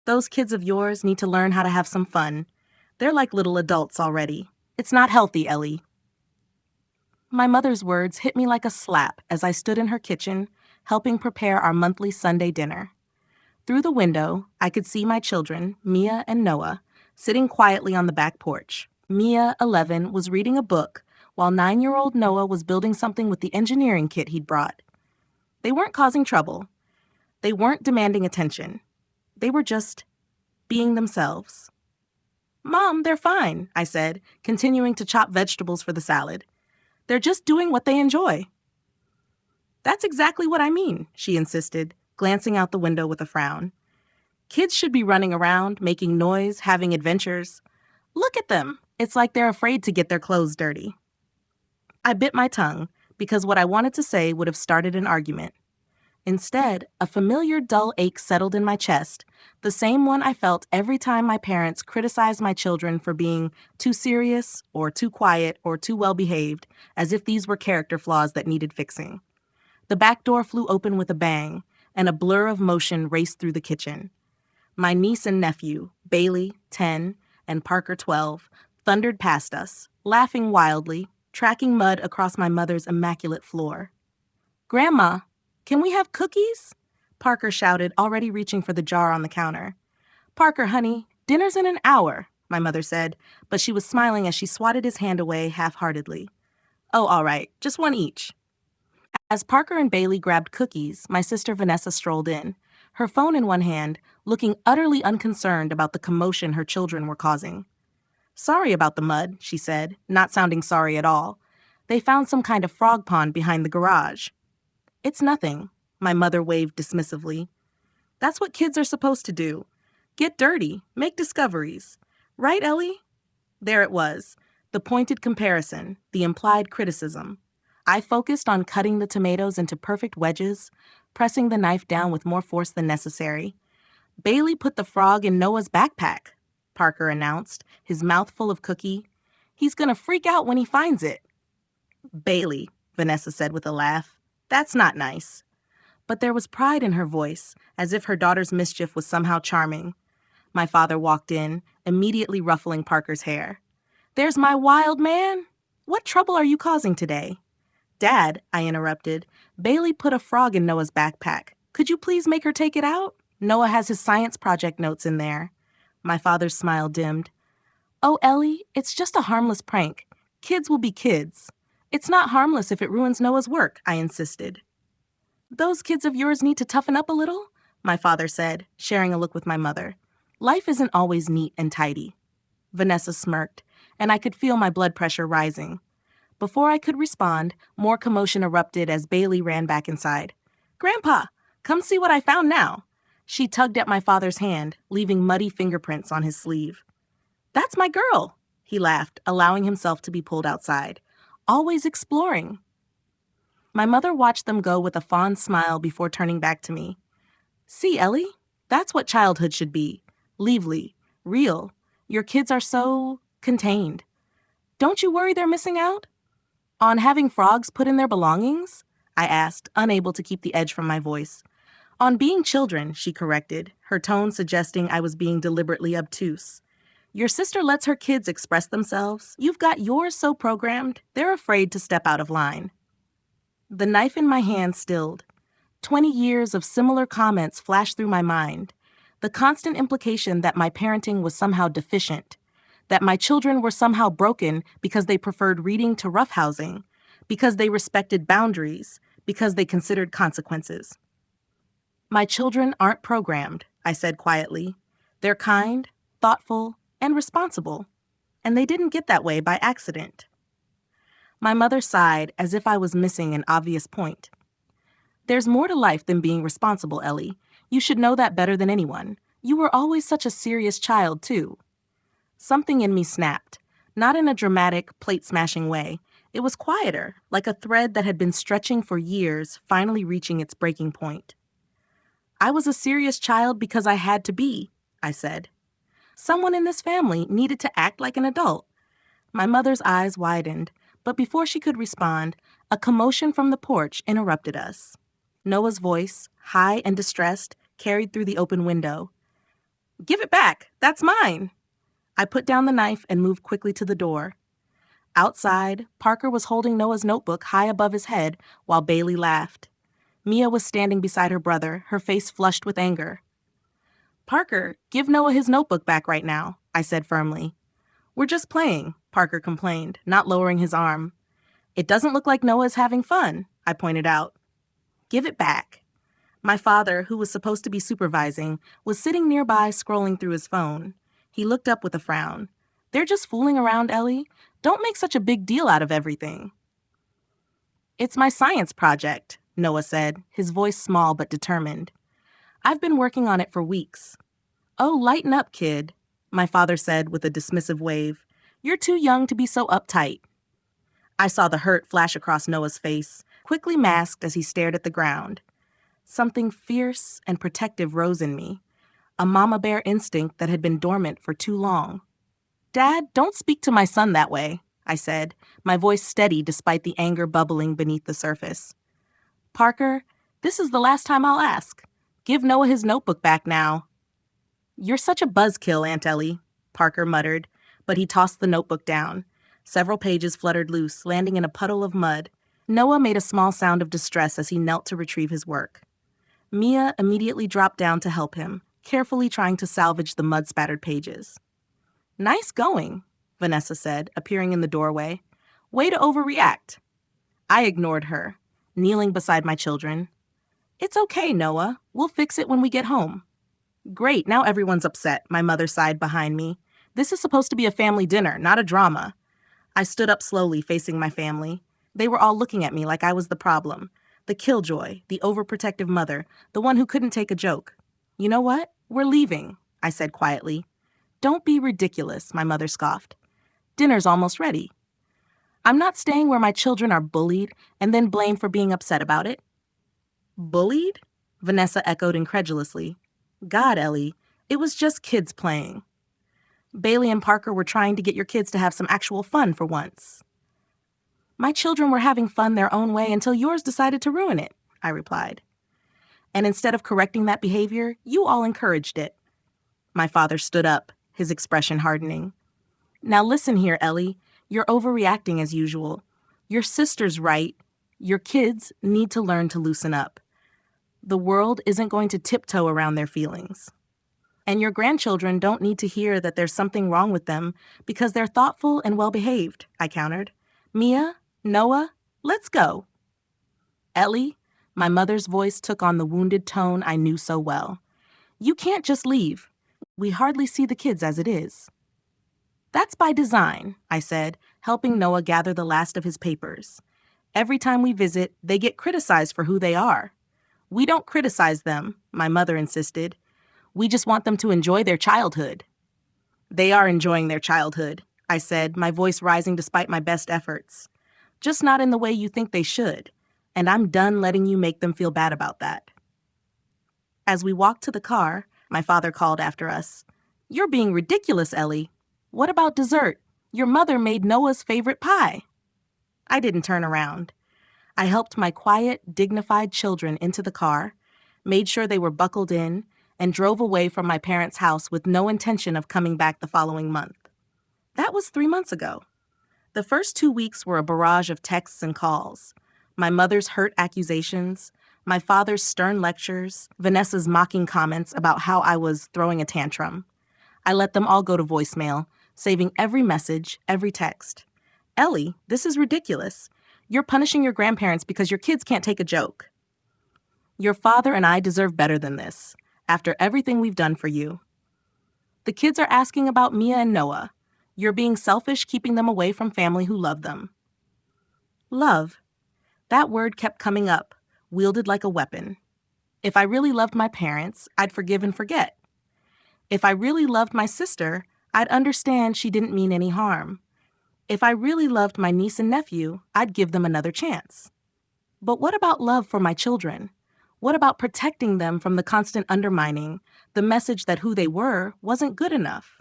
Those kids of yours need to learn how to have some fun. They're like little adults already. It's not healthy, Ellie. My mother's words hit me like a slap as I stood in her kitchen, helping prepare our monthly Sunday dinner. Through the window, I could see my children, Mia and Noah, sitting quietly on the back porch. Mia, 11, was reading a book, while 9-year-old Noah was building something with the engineering kit he'd brought. They weren't causing trouble. They weren't demanding attention. They were just being themselves. "Mom, they're fine," I said, continuing to chop vegetables for the salad. "They're just doing what they enjoy." "That's exactly what I mean," she insisted, glancing out the window with a frown. "Kids should be running around, making noise, having adventures. Look at them. It's like they're afraid to get their clothes dirty." I bit my tongue because what I wanted to say would have started an argument. Instead, a familiar dull ache settled in my chest, the same one I felt every time my parents criticized my children for being too serious or too quiet or too well-behaved, as if these were character flaws that needed fixing. The back door flew open with a bang, and a blur of motion raced through the kitchen. My niece and nephew, Bailey, 10, and Parker, 12, thundered past us, laughing wildly, tracking mud across my mother's immaculate floor. "Grandma, can we have cookies?" Parker shouted, already reaching for the jar on the counter. "Parker, honey, dinner's in an hour," my mother said, but she was smiling as she swatted his hand away half-heartedly. "Oh, all right, just one each." As Parker and Bailey grabbed cookies, my sister Vanessa strolled in, her phone in one hand, looking utterly unconcerned about the commotion her children were causing. "Sorry about the mud," she said, not sounding sorry at all. "They found some kind of frog pond behind the garage." "It's nothing," my mother waved dismissively. "That's what kids are supposed to do. Get dirty, make discoveries. Right, Ellie?" There it was, the pointed comparison, the implied criticism. I focused on cutting the tomatoes into perfect wedges, pressing the knife down with more force than necessary. "Bailey put the frog in Noah's backpack," Parker announced, his mouth full of cookie. "He's gonna freak out when he finds it." "Bailey," Vanessa said with a laugh. "That's not nice." But there was pride in her voice, as if her daughter's mischief was somehow charming. My father walked in, immediately ruffling Parker's hair. "There's my wild man! What trouble are you causing today?" "Dad," I interrupted, "Bailey put a frog in Noah's backpack. Could you please make her take it out? Noah has his science project notes in there." My father's smile dimmed. "Oh, Ellie, it's just a harmless prank. Kids will be kids. It's not harmless if it ruins Noah's work," I insisted. "Those kids of yours need to toughen up a little," my father said, sharing a look with my mother. "Life isn't always neat and tidy." Vanessa smirked, and I could feel my blood pressure rising. Before I could respond, more commotion erupted as Bailey ran back inside. "Grandpa, come see what I found now." She tugged at my father's hand, leaving muddy fingerprints on his sleeve. "That's my girl," he laughed, allowing himself to be pulled outside. "Always exploring." My mother watched them go with a fond smile before turning back to me. "See, Ellie? That's what childhood should be. Lively, real. Your kids are so contained. Don't you worry they're missing out?" "On having frogs put in their belongings?" I asked, unable to keep the edge from my voice. "On being children," she corrected, her tone suggesting I was being deliberately obtuse. "Your sister lets her kids express themselves. You've got yours so programmed, they're afraid to step out of line." The knife in my hand stilled. 20 years of similar comments flashed through my mind. The constant implication that my parenting was somehow deficient, that my children were somehow broken because they preferred reading to roughhousing, because they respected boundaries, because they considered consequences. "My children aren't programmed," I said quietly. "They're kind, thoughtful, and responsible. And they didn't get that way by accident." My mother sighed as if I was missing an obvious point. "There's more to life than being responsible, Ellie. You should know that better than anyone. You were always such a serious child, too." Something in me snapped, not in a dramatic, plate-smashing way. It was quieter, like a thread that had been stretching for years, finally reaching its breaking point. "I was a serious child because I had to be," I said. "Someone in this family needed to act like an adult." My mother's eyes widened, but before she could respond, a commotion from the porch interrupted us. Noah's voice, high and distressed, carried through the open window. Give it back. That's mine. I put down the knife and moved quickly to the door. Outside, Parker was holding Noah's notebook high above his head while Bailey laughed. Mia was standing beside her brother, her face flushed with anger. Parker, give Noah his notebook back right now, I said firmly. We're just playing, Parker complained, not lowering his arm. It doesn't look like Noah is having fun, I pointed out. Give it back. My father, who was supposed to be supervising, was sitting nearby scrolling through his phone. He looked up with a frown. They're just fooling around, Ellie. Don't make such a big deal out of everything. It's my science project, Noah said, his voice small but determined. I've been working on it for weeks. Oh, lighten up, kid, my father said with a dismissive wave. You're too young to be so uptight. I saw the hurt flash across Noah's face, quickly masked as he stared at the ground. Something fierce and protective rose in me, a mama bear instinct that had been dormant for too long. Dad, don't speak to my son that way, I said, my voice steady despite the anger bubbling beneath the surface. Parker, this is the last time I'll ask. Give Noah his notebook back now. You're such a buzzkill, Aunt Ellie, Parker muttered, but he tossed the notebook down. Several pages fluttered loose, landing in a puddle of mud. Noah made a small sound of distress as he knelt to retrieve his work. Mia immediately dropped down to help him, carefully trying to salvage the mud-spattered pages. Nice going, Vanessa said, appearing in the doorway. Way to overreact. I ignored her, kneeling beside my children. It's okay, Noah. We'll fix it when we get home. Great, now everyone's upset, my mother sighed behind me. This is supposed to be a family dinner, not a drama. I stood up slowly, facing my family. They were all looking at me like I was the problem. The killjoy, the overprotective mother, the one who couldn't take a joke. You know what? We're leaving, I said quietly. Don't be ridiculous, my mother scoffed. Dinner's almost ready. I'm not staying where my children are bullied and then blamed for being upset about it. Bullied? Vanessa echoed incredulously. God, Ellie, it was just kids playing. Bailey and Parker were trying to get your kids to have some actual fun for once. My children were having fun their own way until yours decided to ruin it, I replied. And instead of correcting that behavior, you all encouraged it. My father stood up, his expression hardening. Now listen here, Ellie. You're overreacting as usual. Your sister's right. Your kids need to learn to loosen up. The world isn't going to tiptoe around their feelings. And your grandchildren don't need to hear that there's something wrong with them because they're thoughtful and well-behaved, I countered. Mia, Noah, let's go. Ellie, my mother's voice took on the wounded tone I knew so well. You can't just leave. We hardly see the kids as it is. That's by design, I said, helping Noah gather the last of his papers. Every time we visit, they get criticized for who they are. We don't criticize them, my mother insisted. We just want them to enjoy their childhood. They are enjoying their childhood, I said, my voice rising despite my best efforts. Just not in the way you think they should, and I'm done letting you make them feel bad about that. As we walked to the car, my father called after us. You're being ridiculous, Ellie. What about dessert? Your mother made Noah's favorite pie. I didn't turn around. I helped my quiet, dignified children into the car, made sure they were buckled in, and drove away from my parents' house with no intention of coming back the following month. That was 3 months ago. The first 2 weeks were a barrage of texts and calls. My mother's hurt accusations, my father's stern lectures, Vanessa's mocking comments about how I was throwing a tantrum. I let them all go to voicemail, saving every message, every text. Ellie, this is ridiculous. You're punishing your grandparents because your kids can't take a joke. Your father and I deserve better than this, after everything we've done for you. The kids are asking about Mia and Noah. You're being selfish, keeping them away from family who love them. Love. That word kept coming up, wielded like a weapon. If I really loved my parents, I'd forgive and forget. If I really loved my sister, I'd understand she didn't mean any harm. If I really loved my niece and nephew, I'd give them another chance. But what about love for my children? What about protecting them from the constant undermining, the message that who they were wasn't good enough?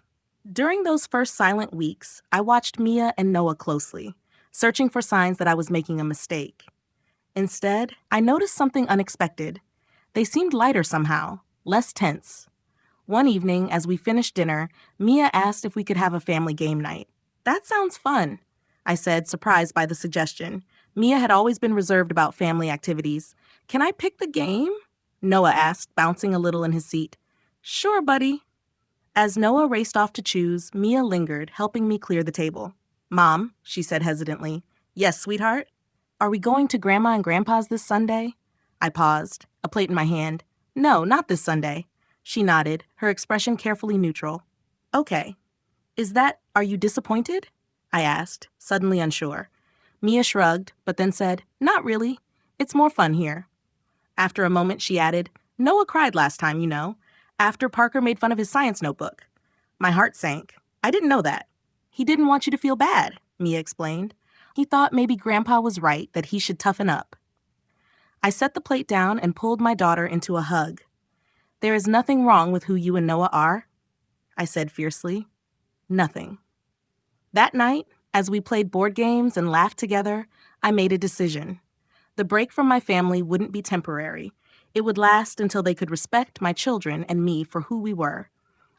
During those first silent weeks, I watched Mia and Noah closely, searching for signs that I was making a mistake. Instead, I noticed something unexpected. They seemed lighter somehow, less tense. One evening, as we finished dinner, Mia asked if we could have a family game night. That sounds fun, I said, surprised by the suggestion. Mia had always been reserved about family activities. Can I pick the game? Noah asked, bouncing a little in his seat. Sure, buddy. As Noah raced off to choose, Mia lingered, helping me clear the table. Mom, she said hesitantly. Yes, sweetheart? Are we going to Grandma and Grandpa's this Sunday? I paused, a plate in my hand. No, not this Sunday. She nodded, her expression carefully neutral. Okay. Are you disappointed? I asked, suddenly unsure. Mia shrugged, but then said, Not really. It's more fun here. After a moment, she added, Noah cried last time, you know, after Parker made fun of his science notebook. My heart sank. I didn't know that. He didn't want you to feel bad, Mia explained. He thought maybe Grandpa was right, that he should toughen up. I set the plate down and pulled my daughter into a hug. There is nothing wrong with who you and Noah are, I said fiercely. Nothing. That night, as we played board games and laughed together, I made a decision. The break from my family wouldn't be temporary. It would last until they could respect my children and me for who we were.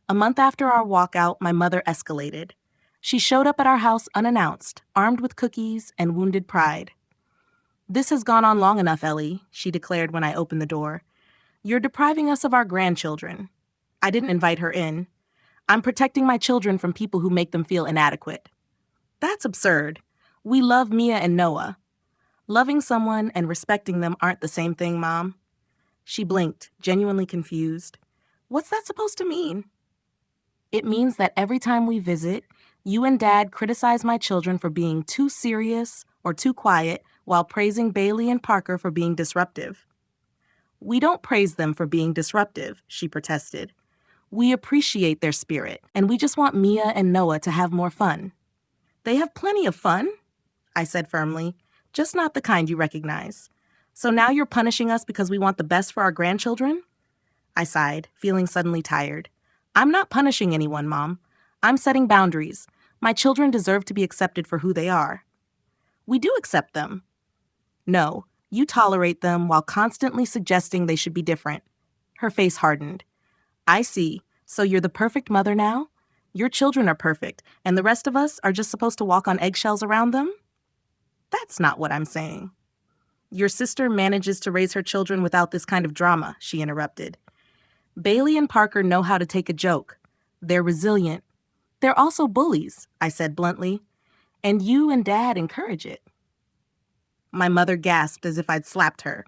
A month after our walkout, my mother escalated. She showed up at our house unannounced, armed with cookies and wounded pride. This has gone on long enough, Ellie, she declared when I opened the door. You're depriving us of our grandchildren. I didn't invite her in. I'm protecting my children from people who make them feel inadequate. That's absurd. We love Mia and Noah. Loving someone and respecting them aren't the same thing, Mom. She blinked, genuinely confused. What's that supposed to mean? It means that every time we visit, you and Dad criticize my children for being too serious or too quiet while praising Bailey and Parker for being disruptive. We don't praise them for being disruptive, she protested. We appreciate their spirit, and we just want Mia and Noah to have more fun. They have plenty of fun, I said firmly, just not the kind you recognize. So now you're punishing us because we want the best for our grandchildren? I sighed, feeling suddenly tired. I'm not punishing anyone, Mom. I'm setting boundaries. My children deserve to be accepted for who they are. We do accept them. No, you tolerate them while constantly suggesting they should be different. Her face hardened. I see. So you're the perfect mother now? Your children are perfect, and the rest of us are just supposed to walk on eggshells around them? That's not what I'm saying. Your sister manages to raise her children without this kind of drama, she interrupted. Bailey and Parker know how to take a joke. They're resilient. They're also bullies, I said bluntly. And you and Dad encourage it. My mother gasped as if I'd slapped her.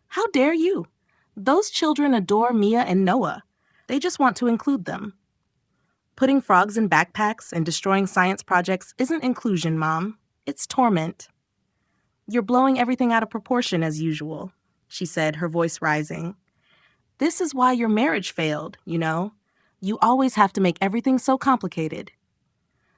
How dare you? Those children adore Mia and Noah. They just want to include them. Putting frogs in backpacks and destroying science projects isn't inclusion, Mom. It's torment. You're blowing everything out of proportion as usual, she said, her voice rising. This is why your marriage failed, you know. You always have to make everything so complicated.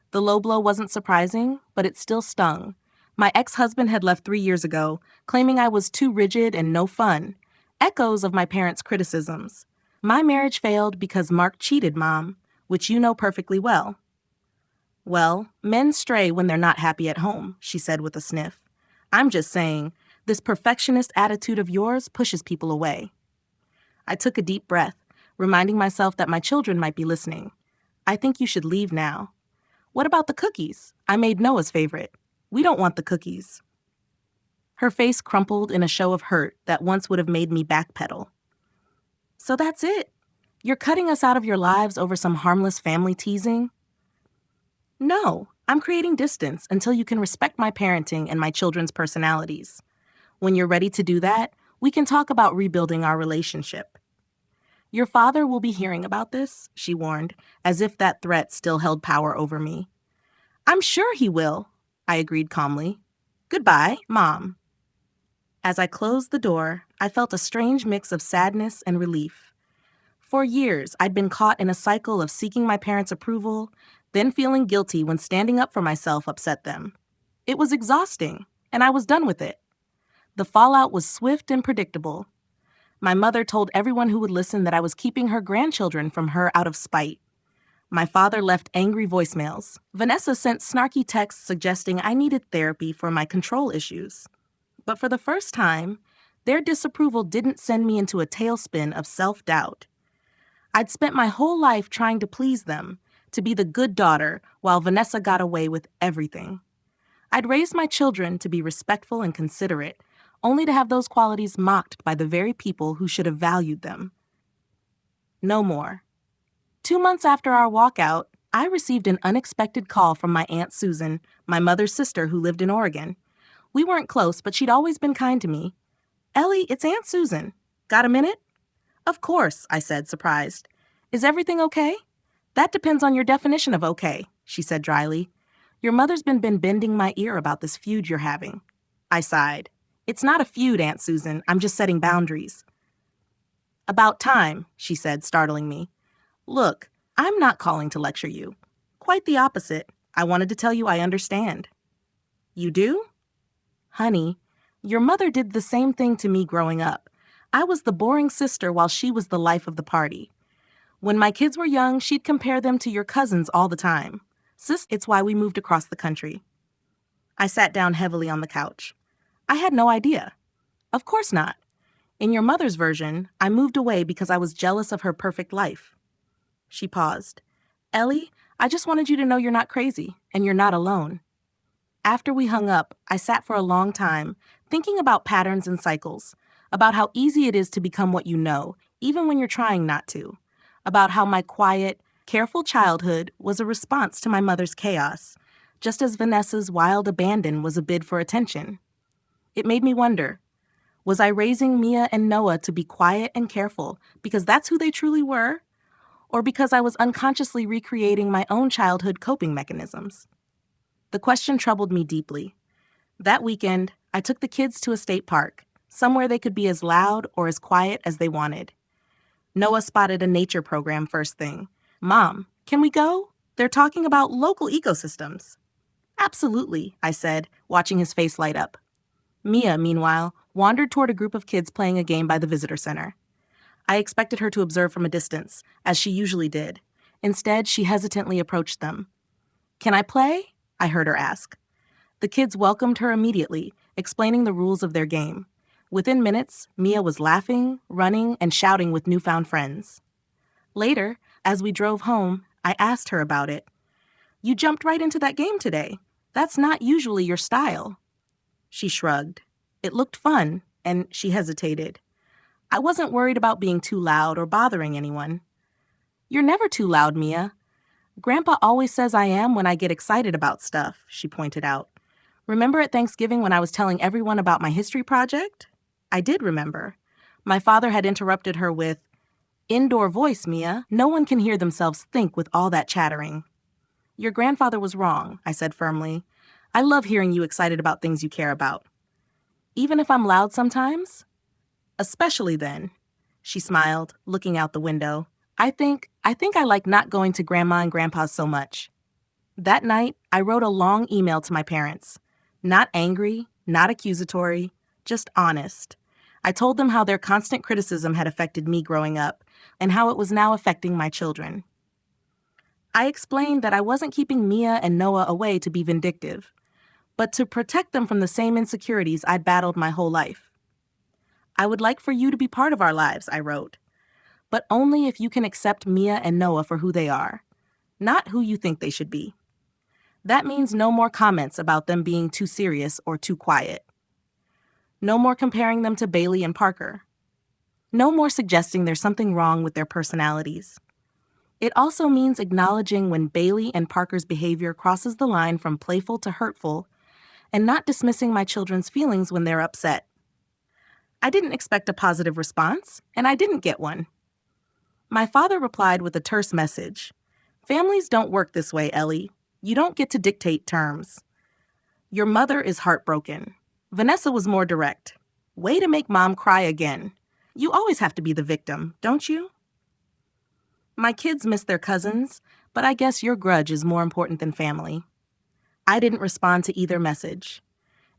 The low blow wasn't surprising, but it still stung. My ex-husband had left 3 years ago, claiming I was too rigid and no fun. Echoes of my parents' criticisms. My marriage failed because Mark cheated, Mom, which you know perfectly well. Well, men stray when they're not happy at home, she said with a sniff. I'm just saying, this perfectionist attitude of yours pushes people away. I took a deep breath, reminding myself that my children might be listening. I think you should leave now. What about the cookies? I made Noah's favorite. We don't want the cookies. Her face crumpled in a show of hurt that once would have made me backpedal. So that's it? You're cutting us out of your lives over some harmless family teasing? No, I'm creating distance until you can respect my parenting and my children's personalities. When you're ready to do that, we can talk about rebuilding our relationship. Your father will be hearing about this, she warned, as if that threat still held power over me. I'm sure he will, I agreed calmly. Goodbye, Mom. As I closed the door, I felt a strange mix of sadness and relief. For years, I'd been caught in a cycle of seeking my parents' approval, then feeling guilty when standing up for myself upset them. It was exhausting, and I was done with it. The fallout was swift and predictable. My mother told everyone who would listen that I was keeping her grandchildren from her out of spite. My father left angry voicemails. Vanessa sent snarky texts suggesting I needed therapy for my control issues. But for the first time, their disapproval didn't send me into a tailspin of self-doubt. I'd spent my whole life trying to please them, to be the good daughter, while Vanessa got away with everything. I'd raised my children to be respectful and considerate, only to have those qualities mocked by the very people who should have valued them. No more. 2 months after our walkout, I received an unexpected call from my Aunt Susan, my mother's sister who lived in Oregon. We weren't close, but she'd always been kind to me. "Ellie, it's Aunt Susan. Got a minute?" "Of course," I said, surprised. "Is everything okay?" "That depends on your definition of okay," she said dryly. "Your mother's been bending my ear about this feud you're having." I sighed. "It's not a feud, Aunt Susan. I'm just setting boundaries." "About time," she said, startling me. "Look, I'm not calling to lecture you. Quite the opposite. I wanted to tell you I understand." "You do?" "Honey, your mother did the same thing to me growing up. I was the boring sister while she was the life of the party. When my kids were young, she'd compare them to your cousins all the time. Sis, it's why we moved across the country." I sat down heavily on the couch. I had no idea. Of course not. In your mother's version, I moved away because I was jealous of her perfect life. She paused. "Ellie, I just wanted you to know you're not crazy, and you're not alone." After we hung up, I sat for a long time, thinking about patterns and cycles, about how easy it is to become what you know, even when you're trying not to, about how my quiet, careful childhood was a response to my mother's chaos, just as Vanessa's wild abandon was a bid for attention. It made me wonder, was I raising Mia and Noah to be quiet and careful because that's who they truly were? Or because I was unconsciously recreating my own childhood coping mechanisms? The question troubled me deeply. That weekend, I took the kids to a state park, somewhere they could be as loud or as quiet as they wanted. Noah spotted a nature program first thing. "Mom, can we go? They're talking about local ecosystems." "Absolutely," I said, watching his face light up. Mia, meanwhile, wandered toward a group of kids playing a game by the visitor center. I expected her to observe from a distance, as she usually did. Instead, she hesitantly approached them. "Can I play?" I heard her ask. The kids welcomed her immediately, explaining the rules of their game. Within minutes, Mia was laughing, running, and shouting with newfound friends. Later, as we drove home, I asked her about it. "You jumped right into that game today. That's not usually your style." She shrugged. "It looked fun," and she hesitated. "I wasn't worried about being too loud or bothering anyone." "You're never too loud, Mia." "Grandpa always says I am when I get excited about stuff," she pointed out. "Remember at Thanksgiving when I was telling everyone about my history project?" I did remember. My father had interrupted her with, "Indoor voice, Mia. No one can hear themselves think with all that chattering." "Your grandfather was wrong," I said firmly. "I love hearing you excited about things you care about." "Even if I'm loud sometimes?" "Especially then." She smiled, looking out the window. I think I like not going to Grandma and Grandpa's so much." That night, I wrote a long email to my parents. Not angry, not accusatory, just honest. I told them how their constant criticism had affected me growing up, and how it was now affecting my children. I explained that I wasn't keeping Mia and Noah away to be vindictive, but to protect them from the same insecurities I'd battled my whole life. "I would like for you to be part of our lives," I wrote, "but only if you can accept Mia and Noah for who they are, not who you think they should be. That means no more comments about them being too serious or too quiet. No more comparing them to Bailey and Parker. No more suggesting there's something wrong with their personalities. It also means acknowledging when Bailey and Parker's behavior crosses the line from playful to hurtful, and not dismissing my children's feelings when they're upset." I didn't expect a positive response, and I didn't get one. My father replied with a terse message. "Families don't work this way, Ellie. You don't get to dictate terms. Your mother is heartbroken." Vanessa was more direct. "Way to make Mom cry again. You always have to be the victim, don't you?" My kids miss their cousins, but I guess your grudge is more important than family. I didn't respond to either message.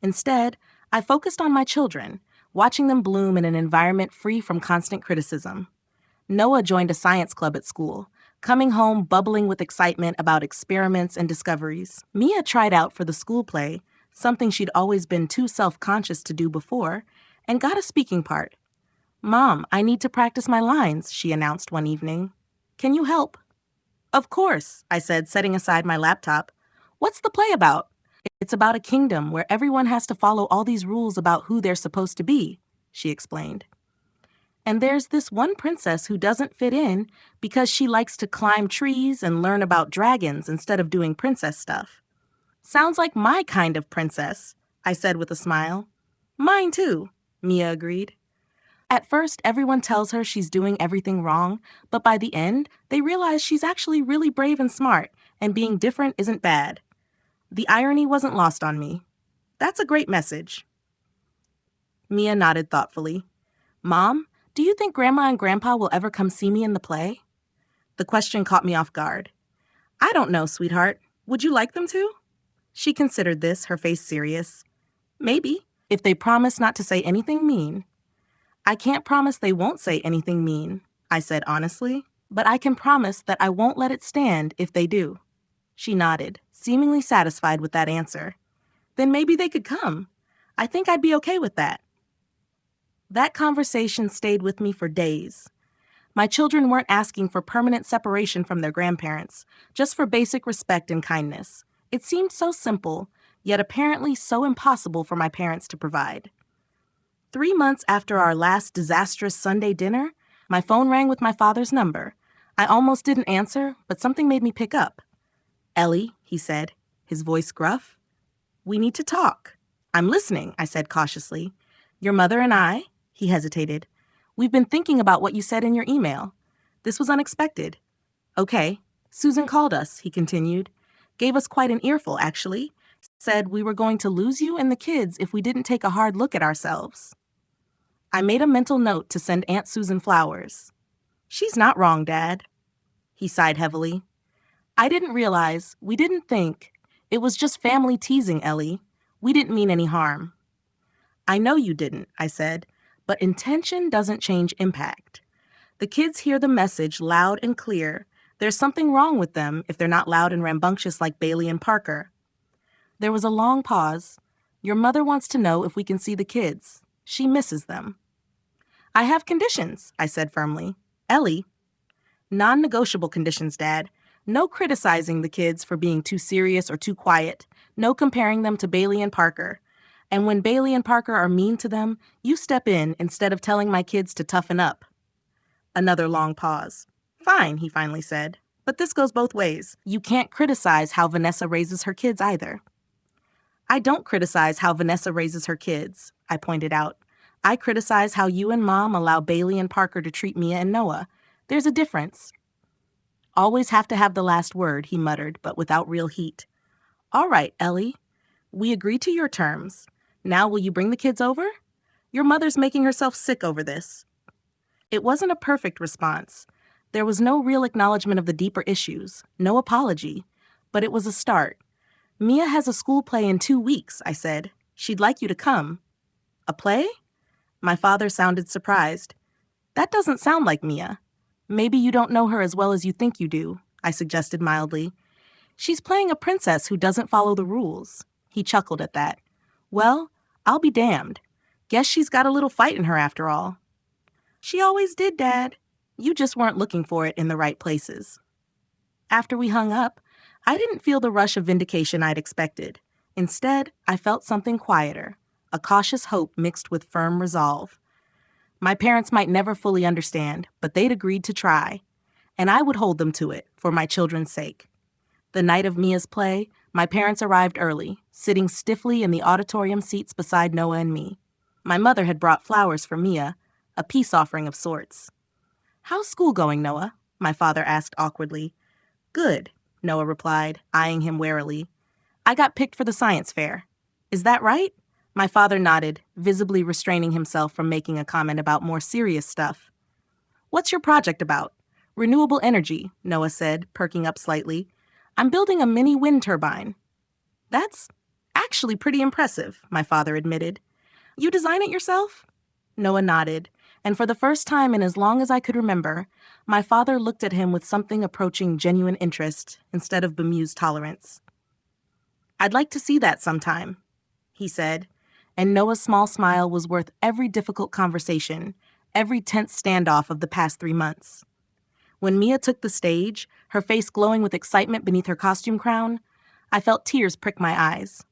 Instead, I focused on my children, watching them bloom in an environment free from constant criticism. Noah joined a science club at school, coming home bubbling with excitement about experiments and discoveries. Mia tried out for the school play, something she'd always been too self-conscious to do before, and got a speaking part. "Mom, I need to practice my lines," she announced one evening. Can you help? Of course, I said, setting aside my laptop. What's the play about? It's about a kingdom where everyone has to follow all these rules about who they're supposed to be, she explained. And there's this one princess who doesn't fit in because she likes to climb trees and learn about dragons instead of doing princess stuff. Sounds like my kind of princess, I said with a smile. Mine too, Mia agreed. At first, everyone tells her she's doing everything wrong, but by the end, they realize she's actually really brave and smart, and being different isn't bad. The irony wasn't lost on me. That's a great message. Mia nodded thoughtfully. Mom, do you think Grandma and Grandpa will ever come see me in the play? The question caught me off guard. I don't know, sweetheart. Would you like them to? She considered this, her face serious. Maybe, if they promise not to say anything mean. I can't promise they won't say anything mean, I said honestly, but I can promise that I won't let it stand if they do. She nodded, seemingly satisfied with that answer. Then maybe they could come. I think I'd be okay with that. That conversation stayed with me for days. My children weren't asking for permanent separation from their grandparents, just for basic respect and kindness. It seemed so simple, yet apparently so impossible for my parents to provide. 3 months after our last disastrous Sunday dinner, my phone rang with my father's number. I almost didn't answer, but something made me pick up. Ellie, he said, his voice gruff. We need to talk. I'm listening, I said cautiously. Your mother and I, he hesitated. We've been thinking about what you said in your email. This was unexpected. Okay. Susan called us, he continued. Gave us quite an earful, actually. Said we were going to lose you and the kids if we didn't take a hard look at ourselves. I made a mental note to send Aunt Susan flowers. She's not wrong, Dad. He sighed heavily. I didn't realize, we didn't think. It was just family teasing, Ellie. We didn't mean any harm. I know you didn't, I said, but intention doesn't change impact. The kids hear the message loud and clear. There's something wrong with them if they're not loud and rambunctious like Bailey and Parker. There was a long pause. Your mother wants to know if we can see the kids. She misses them. I have conditions, I said firmly. Ellie. Non-negotiable conditions, Dad. No criticizing the kids for being too serious or too quiet. No comparing them to Bailey and Parker. And when Bailey and Parker are mean to them, you step in instead of telling my kids to toughen up. Another long pause. Fine, he finally said. But this goes both ways. You can't criticize how Vanessa raises her kids either. I don't criticize how Vanessa raises her kids, I pointed out. I criticize how you and Mom allow Bailey and Parker to treat Mia and Noah. There's a difference. Always have to have the last word, he muttered, but without real heat. All right, Ellie. We agree to your terms. Now will you bring the kids over? Your mother's making herself sick over this. It wasn't a perfect response. There was no real acknowledgement of the deeper issues, no apology. But it was a start. Mia has a school play in 2 weeks, I said. She'd like you to come. A play? My father sounded surprised. That doesn't sound like Mia. Maybe you don't know her as well as you think you do, I suggested mildly. She's playing a princess who doesn't follow the rules. He chuckled at that. Well, I'll be damned. Guess she's got a little fight in her after all. She always did, Dad. You just weren't looking for it in the right places. After we hung up, I didn't feel the rush of vindication I'd expected. Instead, I felt something quieter, a cautious hope mixed with firm resolve. My parents might never fully understand, but they'd agreed to try, and I would hold them to it for my children's sake. The night of Mia's play, my parents arrived early, sitting stiffly in the auditorium seats beside Noah and me. My mother had brought flowers for Mia, a peace offering of sorts. How's school going, Noah? My father asked awkwardly. Good, Noah replied, eyeing him warily. I got picked for the science fair. Is that right? My father nodded, visibly restraining himself from making a comment about more serious stuff. What's your project about? Renewable energy, Noah said, perking up slightly. I'm building a mini wind turbine. That's actually pretty impressive, my father admitted. You design it yourself? Noah nodded, and for the first time in as long as I could remember, my father looked at him with something approaching genuine interest instead of bemused tolerance. I'd like to see that sometime, he said, and Noah's small smile was worth every difficult conversation, every tense standoff of the past 3 months. When Mia took the stage, her face glowing with excitement beneath her costume crown, I felt tears prick my eyes.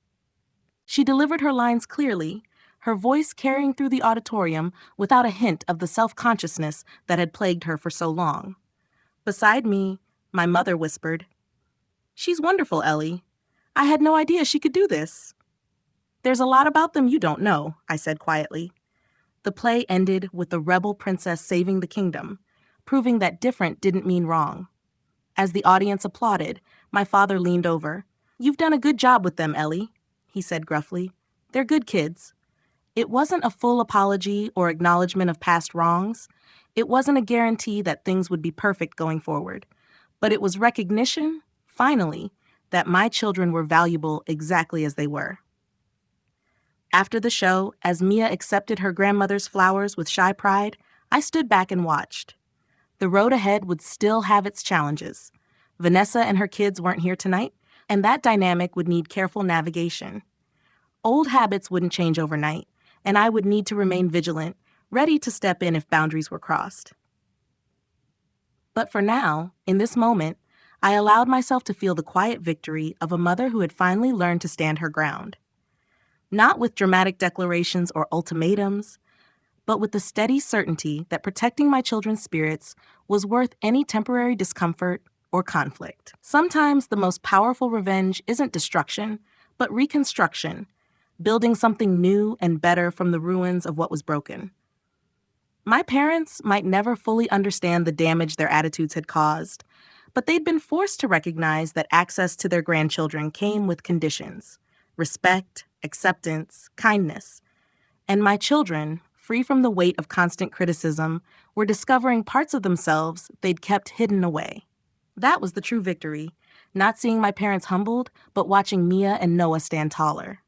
She delivered her lines clearly, her voice carrying through the auditorium without a hint of the self-consciousness that had plagued her for so long. Beside me, my mother whispered, "She's wonderful, Ellie. I had no idea she could do this." "There's a lot about them you don't know," I said quietly. The play ended with the rebel princess saving the kingdom, proving that different didn't mean wrong. As the audience applauded, my father leaned over. "You've done a good job with them, Ellie," he said gruffly. "They're good kids." It wasn't a full apology or acknowledgement of past wrongs. It wasn't a guarantee that things would be perfect going forward. But it was recognition, finally, that my children were valuable exactly as they were. After the show, as Mia accepted her grandmother's flowers with shy pride, I stood back and watched. The road ahead would still have its challenges. Vanessa and her kids weren't here tonight, and that dynamic would need careful navigation. Old habits wouldn't change overnight, and I would need to remain vigilant, ready to step in if boundaries were crossed. But for now, in this moment, I allowed myself to feel the quiet victory of a mother who had finally learned to stand her ground. Not with dramatic declarations or ultimatums, but with the steady certainty that protecting my children's spirits was worth any temporary discomfort or conflict. Sometimes the most powerful revenge isn't destruction, but reconstruction, building something new and better from the ruins of what was broken. My parents might never fully understand the damage their attitudes had caused, but they'd been forced to recognize that access to their grandchildren came with conditions: respect, acceptance, kindness. And my children, free from the weight of constant criticism, were discovering parts of themselves they'd kept hidden away. That was the true victory, not seeing my parents humbled, but watching Mia and Noah stand taller.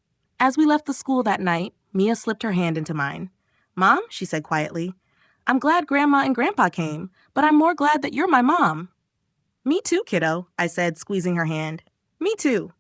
As we left the school that night, Mia slipped her hand into mine. "Mom," she said quietly, "I'm glad Grandma and Grandpa came, but I'm more glad that you're my mom." "Me too, kiddo," I said, squeezing her hand. "Me too."